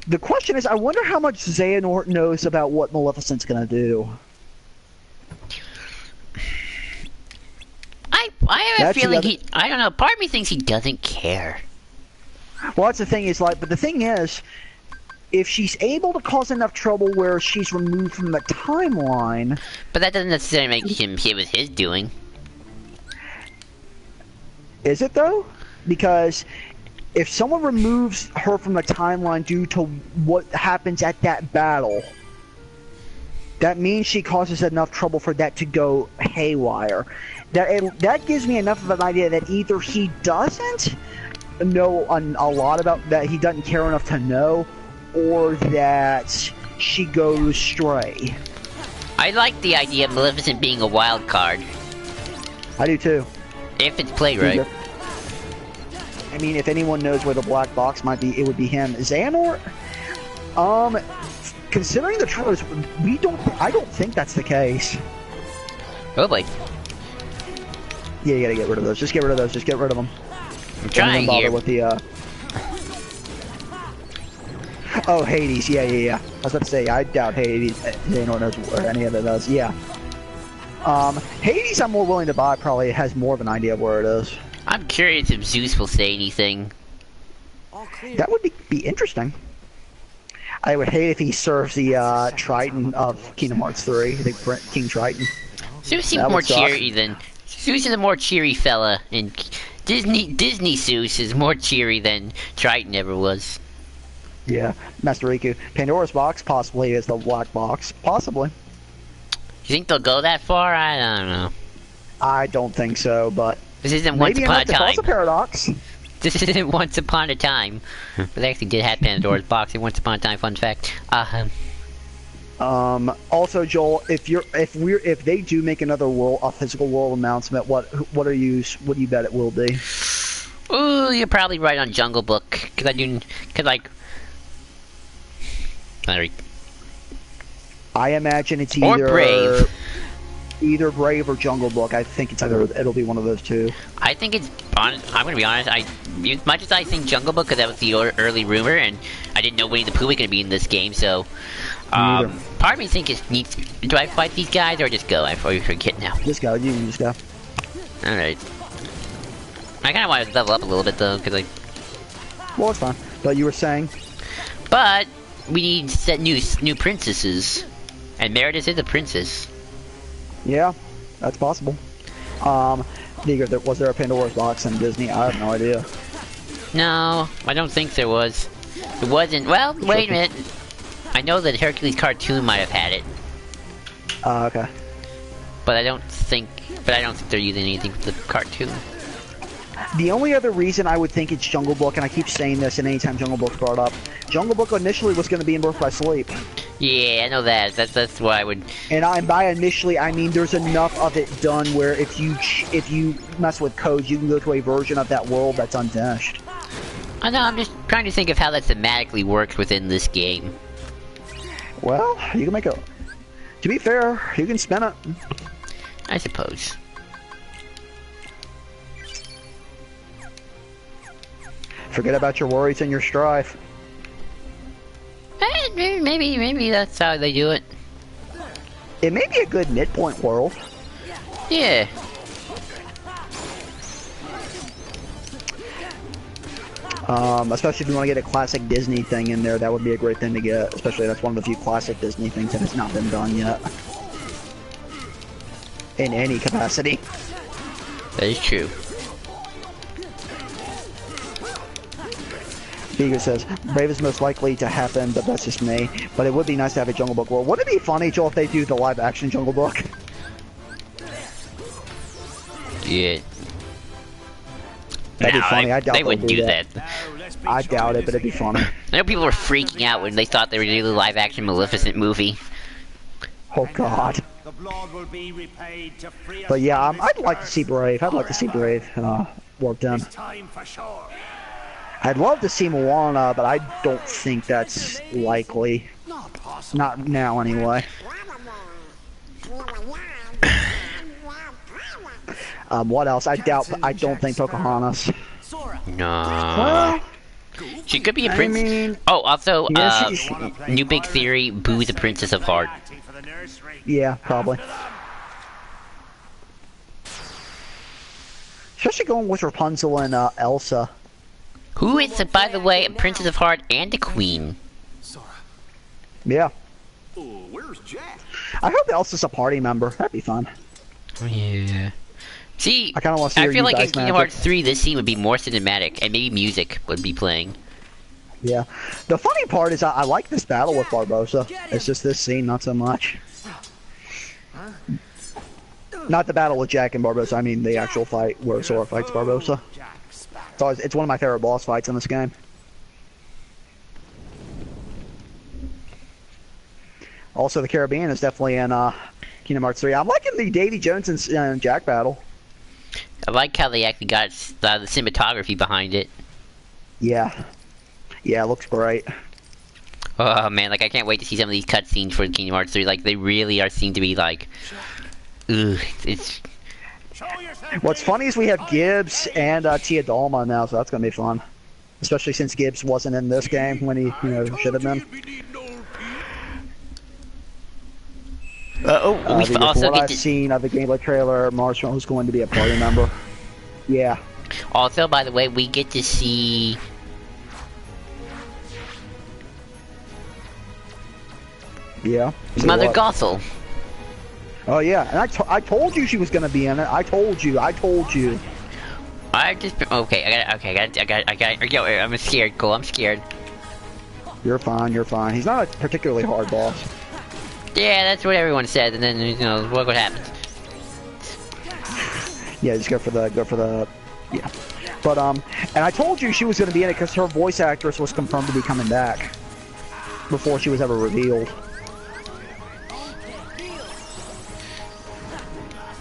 The question is, I wonder how much Xehanort knows about what Maleficent's gonna do. I have a That's feeling the he. I don't know. Part of me thinks he doesn't care. Well, that's the thing is like, but the thing is, if she's able to cause enough trouble where she's removed from the timeline, But that doesn't necessarily make him. It was his doing. is it though? Because if someone removes her from the timeline due to what happens at that battle, that means she causes enough trouble for that to go haywire. That gives me enough of an idea that either he doesn't know a lot about that, he doesn't care enough to know, or that she goes stray. I like the idea of Maleficent being a wild card. I do too. If it's played right. I mean, if anyone knows where the black box might be, it would be him. Xehanort? Considering the trailers, I don't think that's the case. Oh boy. Yeah, you gotta get rid of those. Just get rid of those. Just get rid of them. I'm trying Don't even here. bother with the, Oh, Hades. Yeah. I was about to say, I doubt Hades, Xehanort knows where any of it does. Yeah. Hades I'm more willing to buy, probably has more of an idea of where it is. I'm curious if Zeus will say anything. All clear. That would be interesting. I would hate if he serves the Triton of Kingdom Hearts 3, the King Triton. Zeus seems That more would suck. cheery than. Zeus is a more cheery fella, and Disney Zeus is more cheery than Triton ever was. Yeah, Master Riku. Pandora's box possibly is the black box. Possibly. You think they'll go that far? I don't know. I don't think so, but This isn't Once maybe Upon a enough to cause Time. a paradox. This isn't Once Upon a Time. But they actually did have Pandora's box in Once Upon a Time. Fun fact. Also, Joel, if they do make another a physical world announcement, what do you bet it will be? Ooh, you're probably right on Jungle Book, like. Sorry. I imagine it's Or either Brave. Either Brave or Jungle Book. I think it'll be one of those two. I think it's. I'm gonna be honest. As much as I think Jungle Book, because that was the early rumor, and I didn't know Winnie the Pooh was gonna be in this game, so. Neither. Part of me thinks it needs. Do I fight these guys or just go? I forget now. Just go. You can just go. All right. I kind of want to level up a little bit though, because like. Well, it's fine. But you were saying? But we need to set new princesses, and Meredith is a princess. Yeah, that's possible. Was there a Pandora's box in Disney? I have no idea. No, I don't think there was. It wasn't. Well, wait a minute. I know that Hercules cartoon might have had it, Okay. but I don't think they're using anything from the cartoon. The only other reason I would think it's Jungle Book, and I keep saying this, and anytime Jungle Book's brought up, Jungle Book initially was going to be in Birth by Sleep. Yeah, I know that. That's why I would. And by initially, I mean there's enough of it done where if you mess with codes, you can go to a version of that world that's unfinished. I know. I'm just trying to think of how that thematically works within this game. Well, you can make a. To be fair, you can spin it. I suppose. Forget about your worries and your strife. Maybe that's how they do it. It may be a good midpoint world. Yeah. Especially if you want to get a classic Disney thing in there, that would be a great thing to get. Especially that's one of the few classic Disney things that has not been done yet. In any capacity. That is true. Beagle says, Brave is most likely to happen, but that's just me. But it would be nice to have a Jungle Book world. Wouldn't it be funny, Joel, if they do the live-action Jungle Book? Yeah. That'd be funny. I doubt they they'll wouldn't do that. I doubt it, but it'd be funny. I know people were freaking out when they thought they were doing the live-action Maleficent movie. Oh, God. The blood will be repaid to free us But yeah, from this I'd like to see curse. Brave. I'd like to see Brave work done. This time for sure. I'd love to see Moana, but I don't think that's likely. Not possible. Not now, anyway. What else? I don't think Pocahontas. Sora. No. Well, She could be a I princess. mean, Oh, also, yeah, she's- new big theory: Boo the Princess of Heart. Acting for the nursery. yeah, probably. Especially going with Rapunzel and Elsa. Who is, by the way, a Princess of Heart and a Queen? Sora. Yeah. Oh, where's Jack? I hope Elsa's a party member. That'd be fun. Yeah. See, I kinda wanna see her feel use like in ice Kingdom magic. Hearts 3, this scene would be more cinematic, and maybe music would be playing. Yeah. The funny part is I like this battle with Barbossa. It's just this scene, not so much. Not the battle with Jack and Barbossa. I mean the actual fight where Sora fights Barbossa. Jack Sparrow. It's one of my favorite boss fights in this game. Also, the Caribbean is definitely in Kingdom Hearts 3. I'm liking the Davy Jones and Jack battle. I like how they actually got the cinematography behind it. Yeah. Yeah, it looks great. Oh man, like I can't wait to see some of these cutscenes for Kingdom Hearts 3. Like they really seem to be like, ugh, it's. Show yourself. What's funny is we have Gibbs and Tia Dalma now, so that's gonna be fun. Especially since Gibbs wasn't in this game when he, should have been. We From also what get I've to, seen of the gameplay trailer, Marshmallow's going to be a party member. Yeah. also, by the way, we get to see. Yeah. See Mother what? Gothel. Oh yeah, and I told you she was gonna be in it. I told you. I just okay. I got. Yo, I'm scared. Cole, I'm scared. You're fine. He's not a particularly hard boss. Yeah, that's what everyone said, and then look what happens. Yeah, just go for the. Yeah. But and I told you she was going to be in it because her voice actress was confirmed to be coming back before she was ever revealed.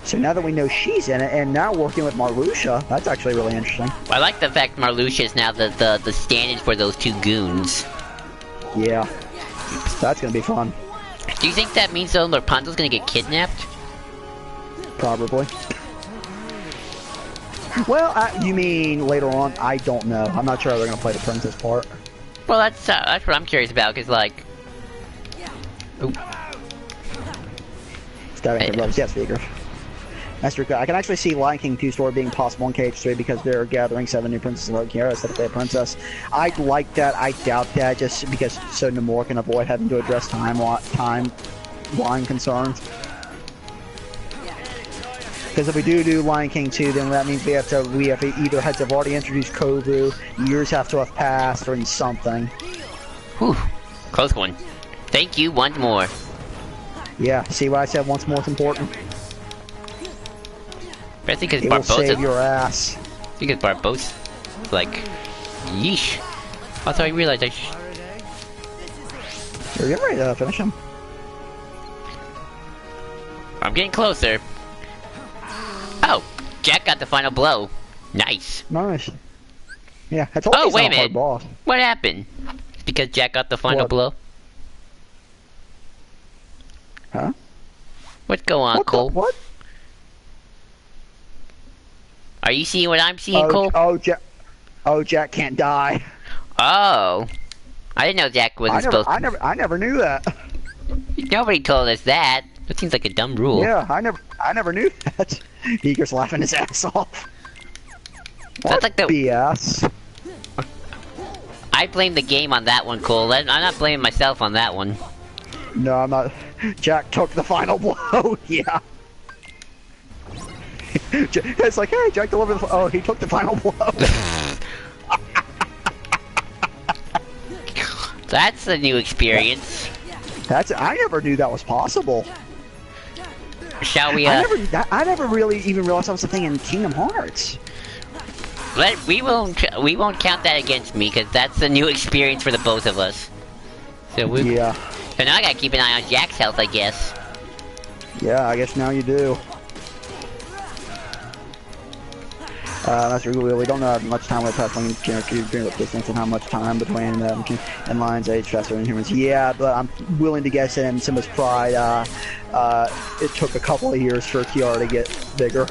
So now that we know she's in it, and now working with Marluxia, that's actually really interesting. I like the fact Marluxia is now the stand-in for those two goons. Yeah. That's going to be fun. Do you think that means though Rapunzel's gonna get kidnapped? Probably. Well, you mean later on? I don't know. I'm not sure how they're going to play the princess part. Well, that's what I'm curious about, cause like... Ooh. Stabbing the gloves. Yes, Vigor. Master, I can actually see Lion King 2 story being possible in KH3 because they're gathering 7 new princesses of Kiara instead of a princess. I'd like that. I doubt that just because so Namor can avoid having to address timeline concerns. Because if we do Lion King 2, then that means we have to either have already introduced Kovu, years have to have passed, or something. Whew. Close one. Thank you once more. Yeah, see what I said once more is important? Especially because It will Barbossa... save your ass. Because Barbossa... Like... Yeesh. Also, I realized I You're getting ready to finish him. I'm getting closer. Oh! Jack got the final blow. Nice. Nice. Yeah, I told you Oh, he's wait not a a hard minute. boss. What happened? Because Jack got the final What? blow? Huh? What's going on, What? Cole? What? Are you seeing what I'm seeing, Cole? Jack can't die. Oh. I didn't know Jack wasn't supposed to. I never knew that. Nobody told us that. That seems like a dumb rule. Yeah, I never knew that. Eager's laughing his ass off. That's like the... BS. I blame the game on that one, Cole. I'm not blaming myself on that one. No, I'm not. Jack took the final blow. Yeah. It's like, hey, Jack delivered the... Oh, he took the final blow. That's a new experience. I never knew that was possible. Shall we, I never really even realized that was a thing in Kingdom Hearts. we won't count that against me, because that's a new experience for the both of us. So Yeah. So now I gotta keep an eye on Jack's health, I guess. Yeah, I guess now you do. That's really we don't know how much time we're passing distance and how much time between and Lions age faster than humans. Yeah, but I'm willing to guess in Simba's Pride, it took a couple of years for Kiara to get bigger.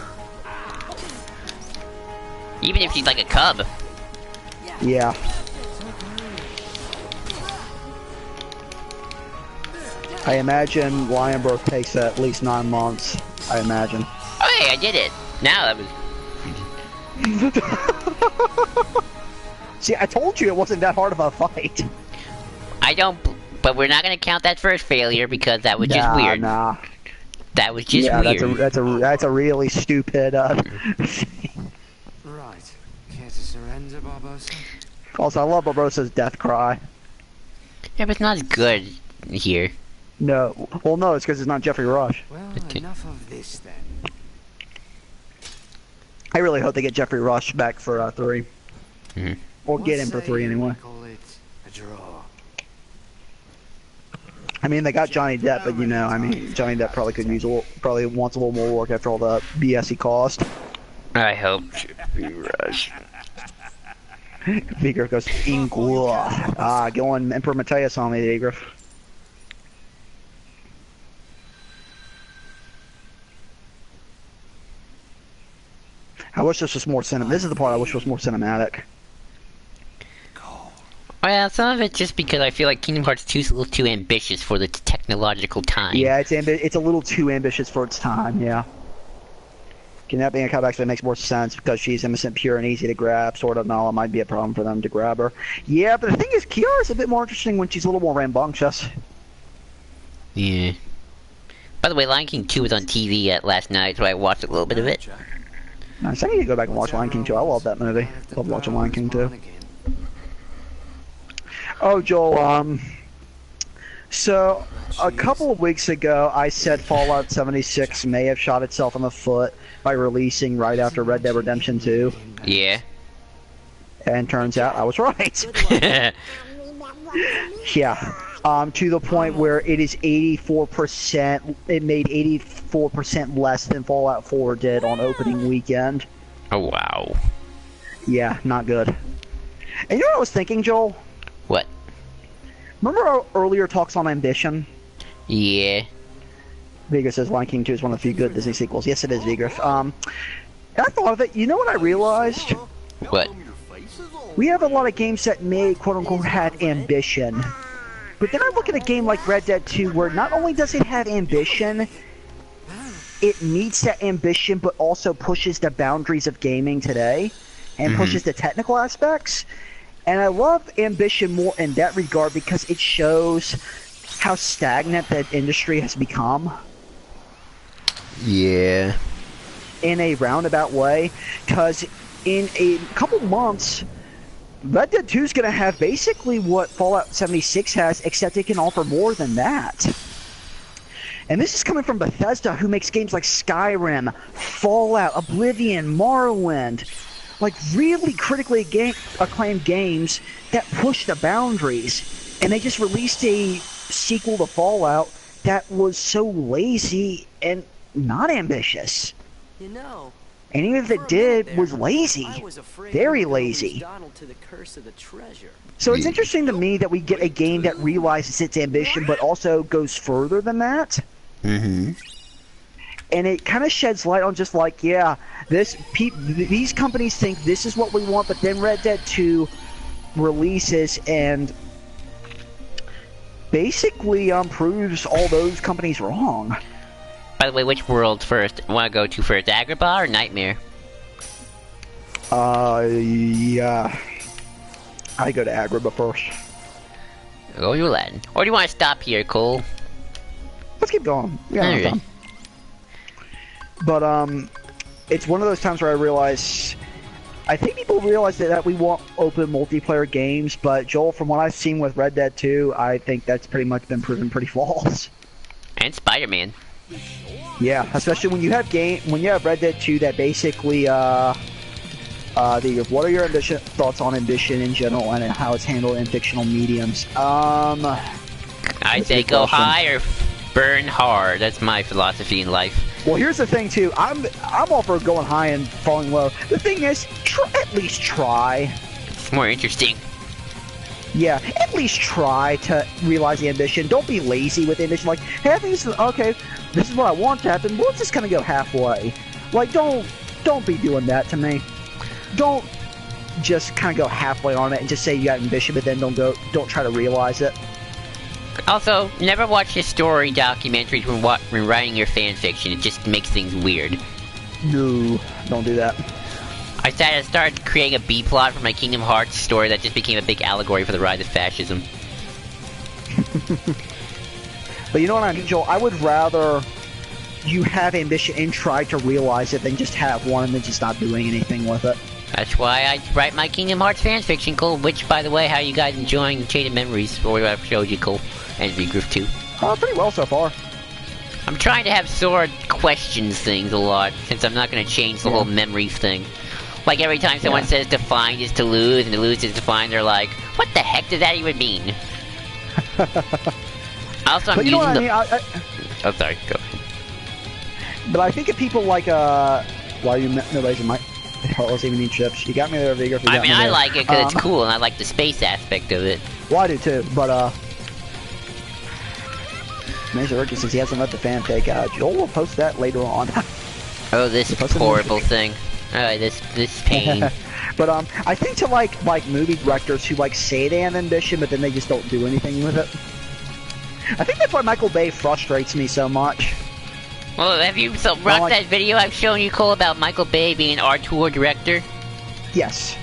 Even if she's like a cub. Yeah. I imagine Lion Birth takes at least 9 months. I imagine. Oh hey, I did it. Now that was... See, I told you it wasn't that hard of a fight. I don't... But we're not gonna count that first failure, because that was just weird. Nah. That was just Yeah, weird. that's a really stupid. Right. Care to surrender, Barbossa? Also, I love Barbossa's death cry. Yeah, but it's not as good here. No, well, no, it's because it's not Jeffrey Rush. Well, Okay. enough of this then. I really hope they get Jeffrey Rush back for 3. Mhm. Or get him for 3 anyway. Call it a draw. I mean, they got Johnny Depp, but you know, I mean, Johnny Depp probably could use probably wants a little more work after all the BS he caused. I hope Jeffrey Rush. Vigor goes Ingua. Going Emperor Mateus on me, Vigor. I wish this was more cinematic. This is the part I wish was more cinematic. Well, some of it just because I feel like Kingdom Hearts 2 is a little too ambitious for the technological time. Yeah, it's a little too ambitious for its time. Yeah. Kidnapping a cub actually makes more sense because she's innocent, pure, and easy to grab. Sort of, Nala might be a problem for them to grab her. Yeah, but the thing is, Kiara's a bit more interesting when she's a little more rambunctious. Yeah. By the way, Lion King 2 was on TV last night, so I watched a little bit of it. Nice. I need to go back and watch Lion King 2. I love that movie. Love watching Lion King 2. Oh, Joel, So, a couple of weeks ago, I said Fallout 76 may have shot itself in the foot by releasing right after Red Dead Redemption 2. Yeah. And turns out I was right. Yeah. To the point where it is 84%, it made 84% less than Fallout 4 did on opening weekend. Oh, wow. Yeah, not good. And you know what I was thinking, Joel? What? Remember our earlier talks on Ambition? Yeah. Vigor says Lion King 2 is one of the few good Disney sequels. Yes, it is, Vigor. And I thought of it. You know what I realized? What? We have a lot of games that may, quote-unquote, had ambition. But then I look at a game like Red Dead 2 where not only does it have ambition, it meets that ambition but also pushes the boundaries of gaming today and pushes the technical aspects. And I love ambition more in that regard because it shows how stagnant that industry has become. Yeah. In a roundabout way, because in a couple months, Red Dead 2 is going to have basically what Fallout 76 has, except it can offer more than that. And this is coming from Bethesda, who makes games like Skyrim, Fallout, Oblivion, Morrowind, like really critically acclaimed games that push the boundaries. And they just released a sequel to Fallout that was so lazy and not ambitious. You know, And even if it did, was lazy. Very lazy. To the curse of the treasure. So it's interesting to me that we get a game that realizes its ambition, but also goes further than that. Mm-hmm. And it kind of sheds light on just like, yeah, these companies think this is what we want, but then Red Dead 2 releases and basically proves all those companies wrong. By the way, which world first? Want to go to first, Agrabah or Nightmare? Yeah. I go to Agrabah first. Go to Latin. Or do you want to stop here, Cole? Let's keep going. Yeah, Alright. time. But it's one of those times where I realize, I think people realize that we want open multiplayer games, but Joel, from what I've seen with Red Dead 2, I think that's pretty much been proven pretty false. And Spider-Man. Yeah, especially when you have Red Dead 2 that basically what are your thoughts on ambition in general and how it's handled in fictional mediums? I say go high or burn hard. That's my philosophy in life. Well, here's the thing too. I'm all for going high and falling low. The thing is, at least try. It's more interesting. Yeah, at least try to realize the ambition. Don't be lazy with the ambition. Like, hey, I think this is okay. This is what I want to happen. But let's just kind of go halfway. Like, don't be doing that to me. Don't just kind of go halfway on it and just say you got ambition, but then don't try to realize it. Also, never watch the story documentaries when writing your fan fiction. It just makes things weird. No, don't do that. I started creating a B-plot for my Kingdom Hearts story that just became a big allegory for the rise of fascism. But you know what I mean, Joel? I would rather you have ambition and try to realize it than just have one and then just not doing anything with it. That's why I write my Kingdom Hearts fan fiction, Cole. Which, by the way, how are you guys enjoying Chain of Memories? Or what I've showed you, Cole, and Regroup 2? Pretty well so far. I'm trying to have Sword questions things a lot, since I'm not going to change the whole memories thing. Like every time someone says to find is to lose, and to lose is to find, they're like, what the heck does that even mean? Also, I'm but you know using what I mean? Oh, sorry, go ahead. But I think if people like, why are you nobody's in my Heartless even need chips? You got me there, Vigor. I mean, I like it because it's cool, and I like the space aspect of it. Well, I do too, but, Major Ricky says he hasn't let the fan take out. Joel will post that later on. Oh, this horrible thing. Oh, this pain. But, I think to, like movie directors who, say they have ambition, but then they just don't do anything with it. I think that's why Michael Bay frustrates me so much. Well, have you watched that video I've shown you, Cole, about Michael Bay being an auteur director? Yes.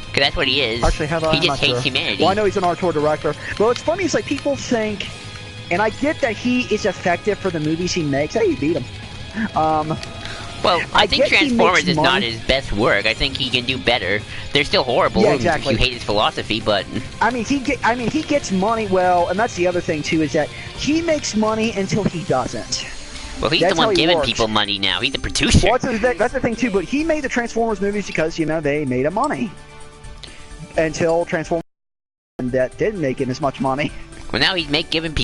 Because that's what he is. Actually, he just hates humanity. Well, I know he's an auteur director. But what's funny is, people think, and I get that he is effective for the movies he makes. Hey, you beat him. Well, Well, I think get he Transformers makes is not money. his best work. I think he can do better. They're still horrible Yeah, if exactly. you hate his philosophy, but I mean, he gets money. Well, and that's the other thing too, is that he makes money until he doesn't. well, he's That's the how one he giving works. people money now. He's the producer. Well, that's the thing too. But he made the Transformers movies because they made him money. Until Transformers that didn't make him as much money. Well, now he's giving people